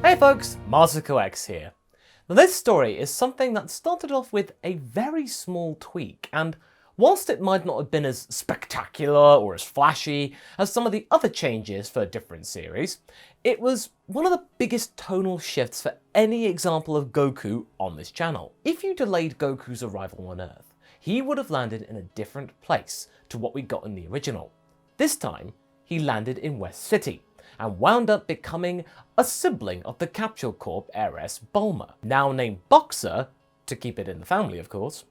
Hey folks, MasakoX here. Now this story is something that started off with a very small tweak, and whilst it might not have been as spectacular or as flashy as some of the other changes for different series, it was one of the biggest tonal shifts for any example of Goku on this channel. If you delayed Goku's arrival on Earth, he would have landed in a different place to what we got in the original. This time, he landed in West City, and wound up becoming a sibling of the Capsule Corp heiress Bulma, now named Boxer, to keep it in the family of course.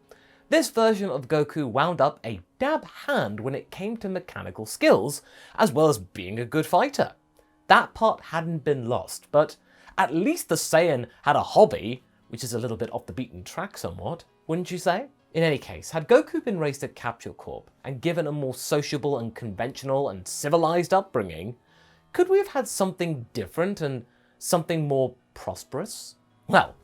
This version of Goku wound up a dab hand when it came to mechanical skills, as well as being a good fighter. That part hadn't been lost, but at least the Saiyan had a hobby, which is a little bit off the beaten track somewhat, wouldn't you say? In any case, had Goku been raised at Capsule Corp and given a more sociable and conventional and civilized upbringing, could we have had something different and something more prosperous? Well,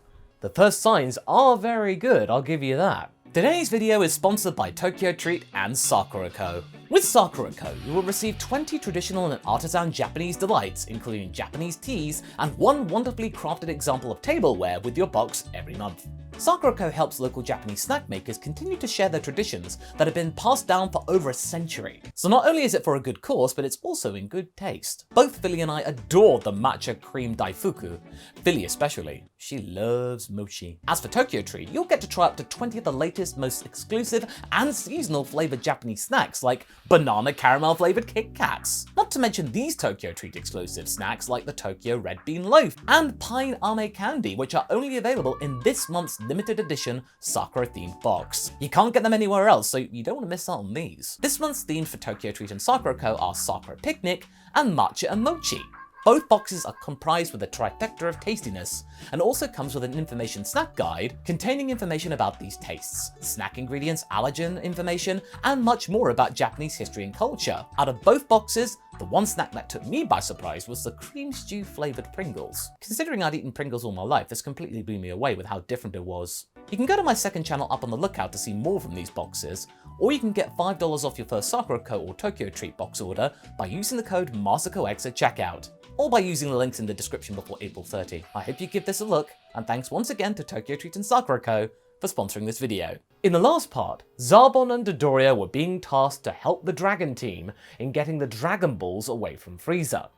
the first signs are very good, I'll give you that. Today's video is sponsored by Tokyo Treat and MasakoX. With MasakoX, you will receive 20 traditional and artisan Japanese delights, including Japanese teas and one wonderfully crafted example of tableware with your box every month. MasakoX helps local Japanese snack makers continue to share their traditions that have been passed down for over a century. So not only is it for a good cause, but it's also in good taste. Both Philly and I adore the matcha cream daifuku, Philly especially. She loves mochi. As for Tokyo Treat, you'll get to try up to 20 of the latest, most exclusive and seasonal flavored Japanese snacks like banana caramel flavored Kit Kats. Not to mention these Tokyo Treat exclusive snacks like the Tokyo Red Bean Loaf and Pine Ame Candy, which are only available in this month's limited edition Sakura themed box. You can't get them anywhere else, so you don't want to miss out on these. This month's themes for Tokyo Treat and MasakoX are Sakura Picnic and Matcha and Mochi. Both boxes are comprised with a trifecta of tastiness, and also comes with an information snack guide containing information about these tastes, snack ingredients, allergen information, and much more about Japanese history and culture. Out of both boxes, the one snack that took me by surprise was the cream stew flavoured Pringles. Considering I'd eaten Pringles all my life, this completely blew me away with how different it was. You can go to my second channel up on the lookout to see more from these boxes, or you can get $5 off your first MasakoX or Tokyo Treat box order by using the code MasakoX at checkout, or by using the links in the description before April 30. I hope you give this a look, and thanks once again to Tokyo Treat and MasakoX for sponsoring this video. In the last part, Zarbon and Dodoria were being tasked to help the Dragon team in getting the Dragon Balls away from Frieza.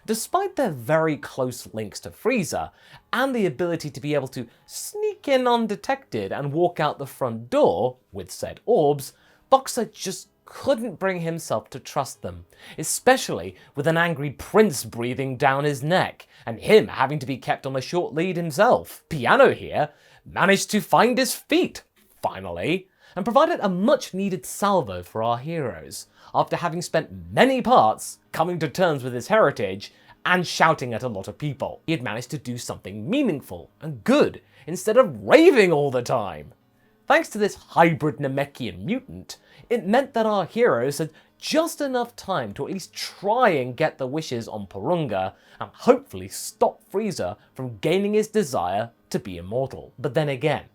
Despite their very close links to Frieza, and the ability to be able to sneak in undetected and walk out the front door with said orbs, Boxer just couldn't bring himself to trust them, especially with an angry prince breathing down his neck, and him having to be kept on a short lead himself. Piano here managed to find his feet, finally, and provided a much needed salvo for our heroes, after having spent many parts coming to terms with his heritage and shouting at a lot of people. He had managed to do something meaningful and good instead of raving all the time. Thanks to this hybrid Namekian mutant, it meant that our heroes had just enough time to at least try and get the wishes on Porunga and hopefully stop Frieza from gaining his desire to be immortal. But then again,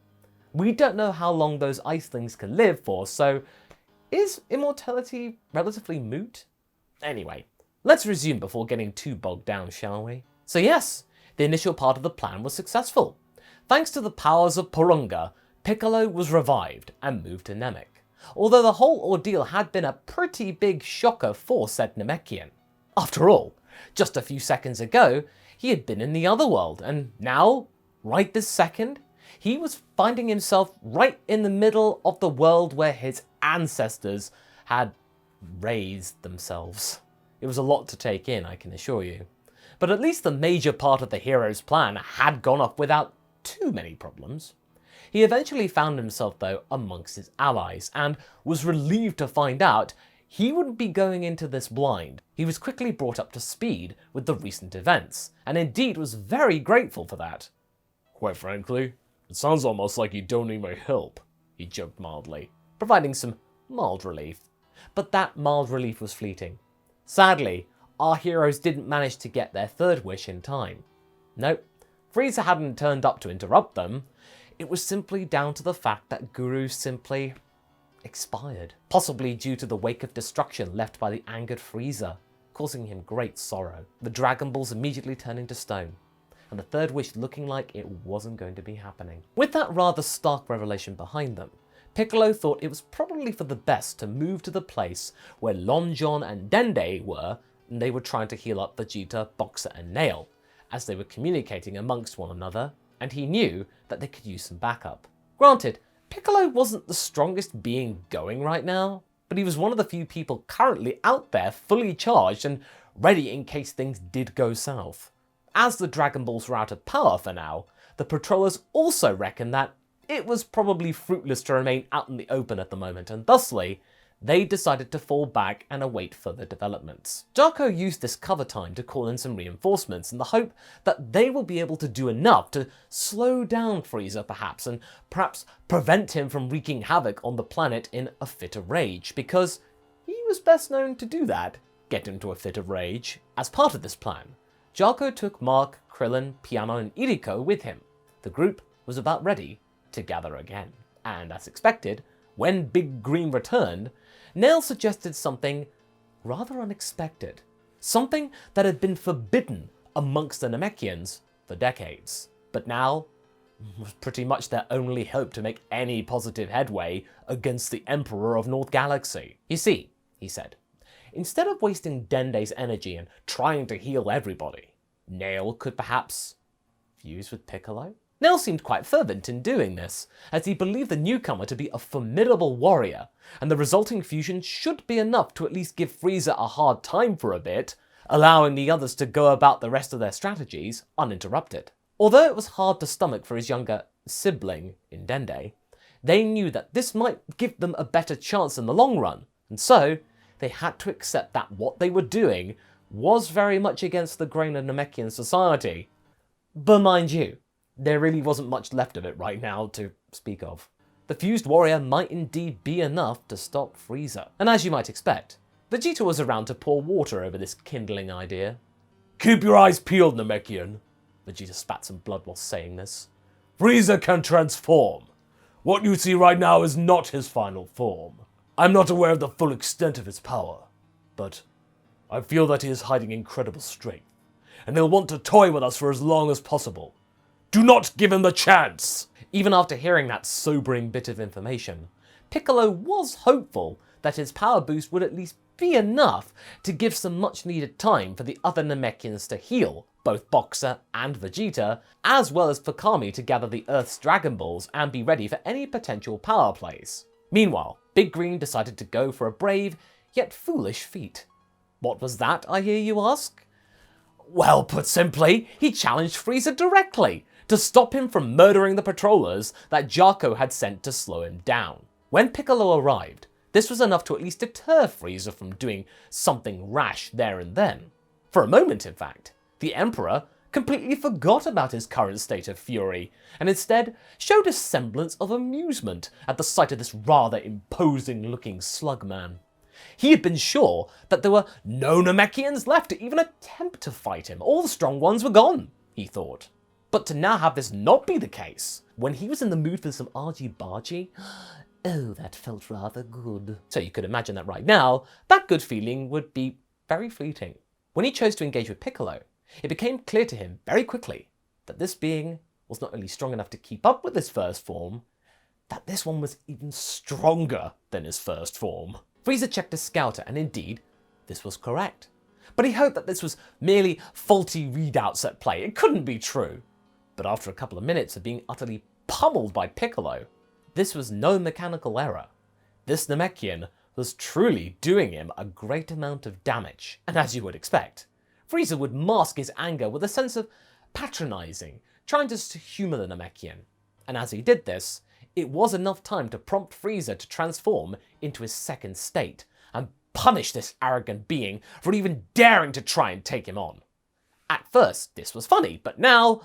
we don't know how long those Icelings can live for, so is immortality relatively moot? Anyway, let's resume before getting too bogged down, shall we? So yes, the initial part of the plan was successful. Thanks to the powers of Porunga, Piccolo was revived and moved to Namek, although the whole ordeal had been a pretty big shocker for said Namekian. After all, just a few seconds ago, he had been in the other world, and now, right this second, he was finding himself right in the middle of the world where his ancestors had raised themselves. It was a lot to take in, I can assure you. But at least the major part of the hero's plan had gone off without too many problems. He eventually found himself though amongst his allies, and was relieved to find out he wouldn't be going into this blind. He was quickly brought up to speed with the recent events, and indeed was very grateful for that. "Quite frankly, it sounds almost like you don't need my help," he joked mildly, providing some mild relief. But that mild relief was fleeting. Sadly, our heroes didn't manage to get their third wish in time. Nope, Frieza hadn't turned up to interrupt them. It was simply down to the fact that Guru simply expired, possibly due to the wake of destruction left by the angered Frieza, causing him great sorrow, the Dragon Balls immediately turning to stone. and the third wish looking like it wasn't going to be happening. With that rather stark revelation behind them, Piccolo thought it was probably for the best to move to the place where Lon Jon and Dende were, and they were trying to heal up Vegeta, Boxer and Nail, as they were communicating amongst one another, and he knew that they could use some backup. Granted, Piccolo wasn't the strongest being going right now, but he was one of the few people currently out there fully charged and ready in case things did go south. As the Dragon Balls were out of power for now, the Patrollers also reckoned that it was probably fruitless to remain out in the open at the moment, and thusly, they decided to fall back and await further developments. Jaco used this cover time to call in some reinforcements in the hope that they will be able to do enough to slow down Frieza perhaps, and perhaps prevent him from wreaking havoc on the planet in a fit of rage, because he was best known to do that, get into a fit of rage. As part of this plan, Jaco took Mark, Krillin, Piano and Iriko with him. The group was about ready to gather again. And as expected, when Big Green returned, Nail suggested something rather unexpected. Something that had been forbidden amongst the Namekians for decades, but now was pretty much their only hope to make any positive headway against the Emperor of North Galaxy. You see, he said, instead of wasting Dende's energy and trying to heal everybody, Nail could perhaps fuse with Piccolo? Nail seemed quite fervent in doing this, as he believed the newcomer to be a formidable warrior, and the resulting fusion should be enough to at least give Frieza a hard time for a bit, allowing the others to go about the rest of their strategies uninterrupted. Although it was hard to stomach for his younger sibling in Dende, they knew that this might give them a better chance in the long run, and so they had to accept that what they were doing was very much against the grain of Namekian society. But mind you, there really wasn't much left of it right now to speak of. The fused warrior might indeed be enough to stop Frieza. And as you might expect, Vegeta was around to pour water over this kindling idea. "Keep your eyes peeled, Namekian." Vegeta spat some blood while saying this. "Frieza can transform. What you see right now is not his final form. I'm not aware of the full extent of his power, but I feel that he is hiding incredible strength, and he'll want to toy with us for as long as possible. Do not give him the chance!" Even after hearing that sobering bit of information, Piccolo was hopeful that his power boost would at least be enough to give some much needed time for the other Namekians to heal, both Boxer and Vegeta, as well as for Kami to gather the Earth's Dragon Balls and be ready for any potential power plays. Meanwhile, Big Green decided to go for a brave, yet foolish feat. What was that, I hear you ask? Well, put simply, he challenged Frieza directly, to stop him from murdering the patrollers that Jaco had sent to slow him down. When Piccolo arrived, this was enough to at least deter Frieza from doing something rash there and then. For a moment, in fact, the Emperor completely forgot about his current state of fury, and instead showed a semblance of amusement at the sight of this rather imposing-looking slugman. He had been sure that there were no Namekians left to even attempt to fight him. All the strong ones were gone, he thought. But to now have this not be the case, when he was in the mood for some argy-bargy, oh, that felt rather good. So you could imagine that right now, that good feeling would be very fleeting. When he chose to engage with Piccolo, it became clear to him very quickly that this being was not only strong enough to keep up with his first form, that this one was even stronger than his first form. Frieza checked his scouter, and indeed, this was correct. But he hoped that this was merely faulty readouts at play. It couldn't be true. But after a couple of minutes of being utterly pummeled by Piccolo, this was no mechanical error. This Namekian was truly doing him a great amount of damage. And as you would expect, Frieza would mask his anger with a sense of patronizing, trying to humour the Namekian. And as he did this, it was enough time to prompt Frieza to transform into his second state and punish this arrogant being for even daring to try and take him on. At first, this was funny, but now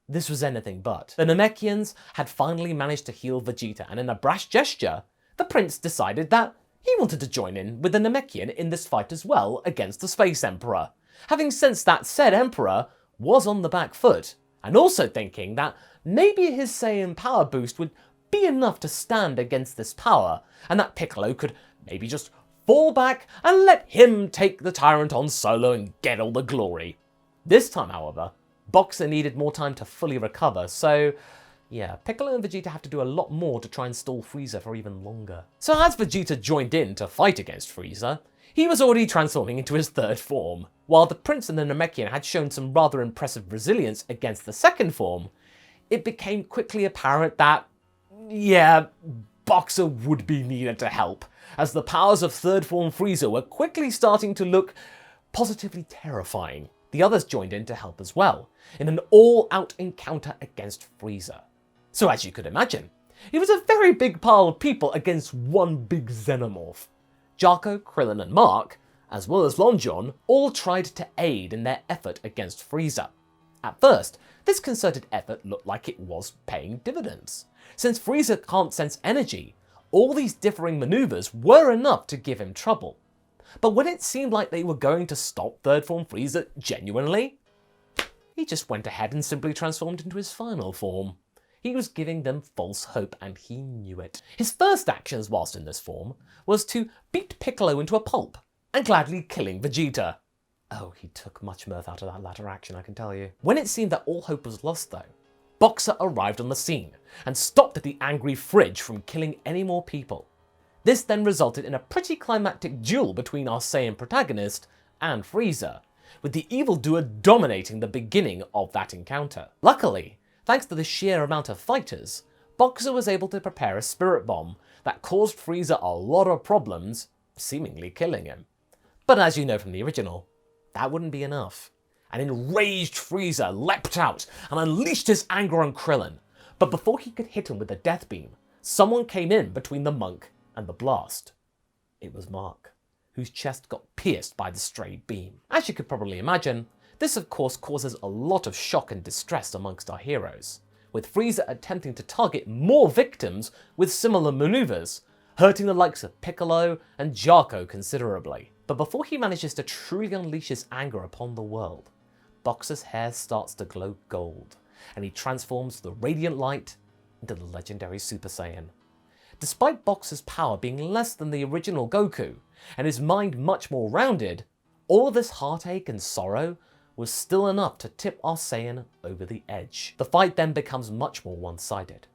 this was anything but. The Namekians had finally managed to heal Vegeta, and in a brash gesture, the prince decided that he wanted to join in with the Namekian in this fight as well against the Space Emperor, having sensed that said Emperor was on the back foot, and also thinking that maybe his Saiyan power boost would be enough to stand against this power, and that Piccolo could maybe just fall back and let him take the tyrant on solo and get all the glory. This time, however, Boxer needed more time to fully recover, so yeah, Piccolo and Vegeta have to do a lot more to try and stall Frieza for even longer. So as Vegeta joined in to fight against Frieza, he was already transforming into his third form. While the Prince and the Namekian had shown some rather impressive resilience against the second form, it became quickly apparent that, yeah, Boxer would be needed to help, as the powers of third form Frieza were quickly starting to look positively terrifying. The others joined in to help as well, in an all-out encounter against Frieza. So as you could imagine, it was a very big pile of people against one big xenomorph. Jaco, Krillin and Mark, as well as Lon Jon, all tried to aid in their effort against Frieza. At first, this concerted effort looked like it was paying dividends. Since Frieza can't sense energy, all these differing maneuvers were enough to give him trouble. But when it seemed like they were going to stop third form Frieza genuinely, he just went ahead and simply transformed into his final form. He was giving them false hope and he knew it. His first actions whilst in this form was to beat Piccolo into a pulp and gladly killing Vegeta. Oh, he took much mirth out of that latter action, I can tell you. When it seemed that all hope was lost though, Boxer arrived on the scene and stopped the angry Fridge from killing any more people. This then resulted in a pretty climactic duel between our Saiyan protagonist and Frieza, with the evildoer dominating the beginning of that encounter. Luckily, thanks to the sheer amount of fighters, Boxer was able to prepare a spirit bomb that caused Frieza a lot of problems, seemingly killing him. But as you know from the original, that wouldn't be enough. An enraged Frieza leapt out and unleashed his anger on Krillin, but before he could hit him with the death beam, someone came in between the monk and the blast. It was Mark, whose chest got pierced by the stray beam. As you could probably imagine, this of course causes a lot of shock and distress amongst our heroes, with Frieza attempting to target more victims with similar maneuvers, hurting the likes of Piccolo and Jaco considerably. But before he manages to truly unleash his anger upon the world, Boxer's hair starts to glow gold, and he transforms the radiant light into the legendary Super Saiyan. Despite Boxer's power being less than the original Goku, and his mind much more rounded, all of this heartache and sorrow was still enough to tip our Saiyan over the edge. The fight then becomes much more one-sided.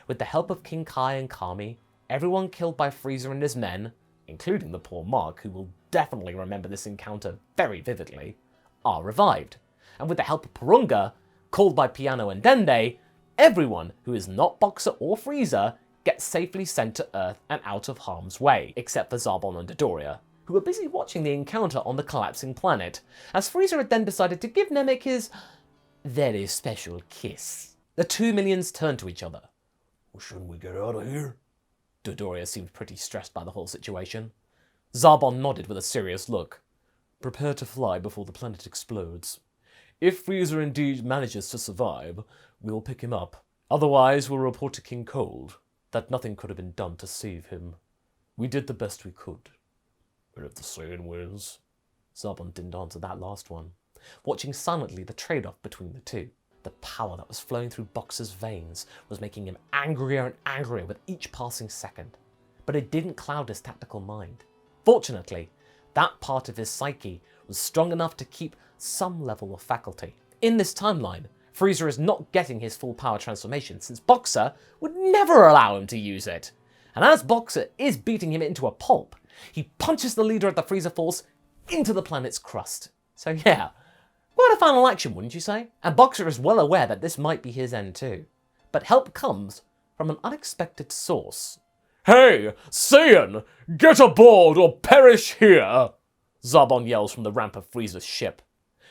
With the help of King Kai and Kami, everyone killed by Frieza and his men, including the poor Mark, who will definitely remember this encounter very vividly, are revived. And with the help of Porunga, called by Piano and Dende, everyone who is not Boxer or Frieza gets safely sent to Earth and out of harm's way, except for Zarbon and Dodoria, who were busy watching the encounter on the collapsing planet, as Frieza had then decided to give Namek his very special kiss. The two minions turned to each other. Well, shouldn't we get out of here? Dodoria seemed pretty stressed by the whole situation. Zarbon nodded with a serious look. Prepare to fly before the planet explodes. If Frieza indeed manages to survive, we'll pick him up. Otherwise, we'll report to King Cold that nothing could have been done to save him. We did the best we could. And if the Saiyan wins? Zarbon didn't answer that last one, watching silently the trade-off between the two. The power that was flowing through Boxer's veins was making him angrier and angrier with each passing second. But it didn't cloud his tactical mind. Fortunately, that part of his psyche was strong enough to keep some level of faculty. In this timeline, Frieza is not getting his full power transformation since Boxer would never allow him to use it. And as Boxer is beating him into a pulp, he punches the leader of the Frieza Force into the planet's crust. So yeah, quite a final action, wouldn't you say? And Boxer is well aware that this might be his end too. But help comes from an unexpected source. Hey, Saiyan! Get aboard or perish here! Zarbon yells from the ramp of Frieza's ship.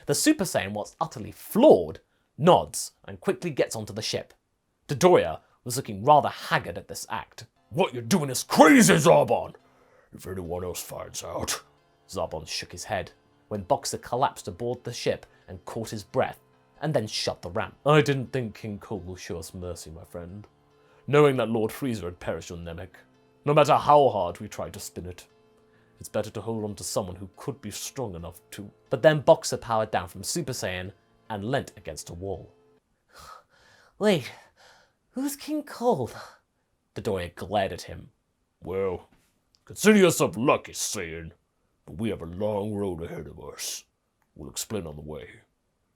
The Super Saiyan, whilst utterly floored, nods and quickly gets onto the ship. Dodoria was looking rather haggard at this act. What you're doing is crazy, Zarbon! If anyone else finds out... Zarbon shook his head when Boxer collapsed aboard the ship and caught his breath, and then shut the ramp. I didn't think King Cole will show us mercy, my friend, knowing that Lord Frieza had perished on Namek. No matter how hard we tried to spin it, it's better to hold on to someone who could be strong enough to... But then Boxer powered down from Super Saiyan and leant against a wall. Wait, who's King Cole? Dodoria glared at him. Well, consider yourself lucky, Saiyan, but we have a long road ahead of us. We'll explain on the way.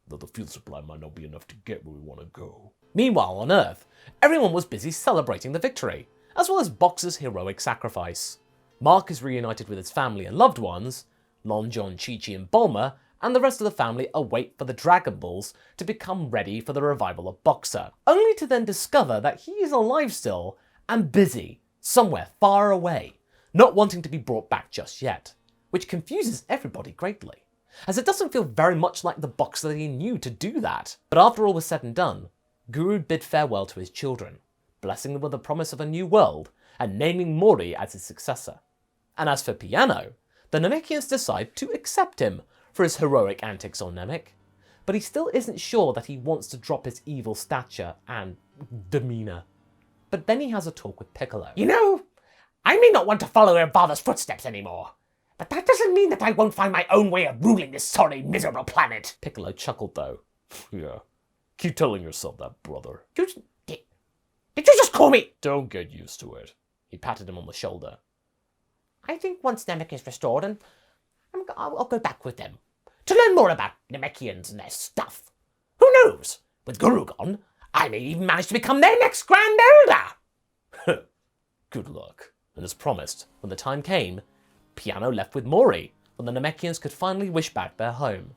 though the fuel supply might not be enough to get where we want to go. Meanwhile, on Earth, everyone was busy celebrating the victory, as well as Boxer's heroic sacrifice. Mark is reunited with his family and loved ones, Lon, John, Chi-Chi and Bulma, and the rest of the family await for the Dragon Balls to become ready for the revival of Boxer, only to then discover that he is alive still and busy, somewhere far away, not wanting to be brought back just yet, which confuses everybody greatly, as it doesn't feel very much like the Boxer that he knew to do that. But after all was said and done, Guru bid farewell to his children, blessing them with the promise of a new world and naming Mori as his successor. And as for Piano, the Namekians decide to accept him for his heroic antics on Namek, but he still isn't sure that he wants to drop his evil stature and demeanour. But then he has a talk with Piccolo. You know, I may not want to follow your father's footsteps anymore, but that doesn't mean that I won't find my own way of ruling this sorry, miserable planet. Piccolo chuckled though. Yeah, keep telling yourself that, brother. Did you just call me? Don't get used to it. He patted him on the shoulder. I think once Namek is restored, and I'll go back with them to learn more about Namekians and their stuff. Who knows? With Guru gone, I may even manage to become their next Grand Elder. Good luck. And as promised, when the time came, Piano left with Mori, when the Namekians could finally wish back their home.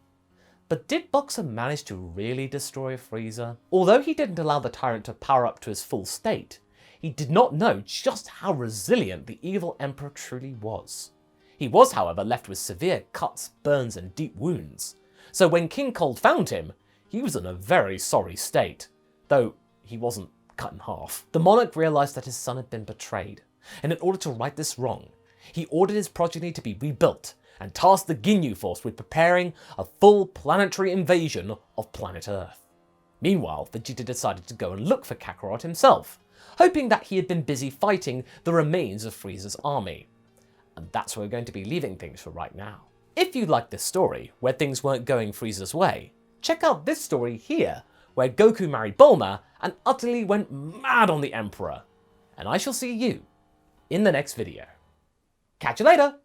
But did Boxer manage to really destroy Frieza? Although he didn't allow the tyrant to power up to his full state, he did not know just how resilient the evil Emperor truly was. He was, however, left with severe cuts, burns and deep wounds, so when King Cold found him, he was in a very sorry state, though he wasn't cut in half. The monarch realised that his son had been betrayed, and in order to right this wrong, he ordered his progeny to be rebuilt and tasked the Ginyu Force with preparing a full planetary invasion of planet Earth. Meanwhile, Vegeta decided to go and look for Kakarot himself, hoping that he had been busy fighting the remains of Frieza's army. And that's where we're going to be leaving things for right now. If you liked this story, where things weren't going Frieza's way, check out this story here, where Goku married Bulma and utterly went mad on the Emperor. And I shall see you in the next video. Catch you later!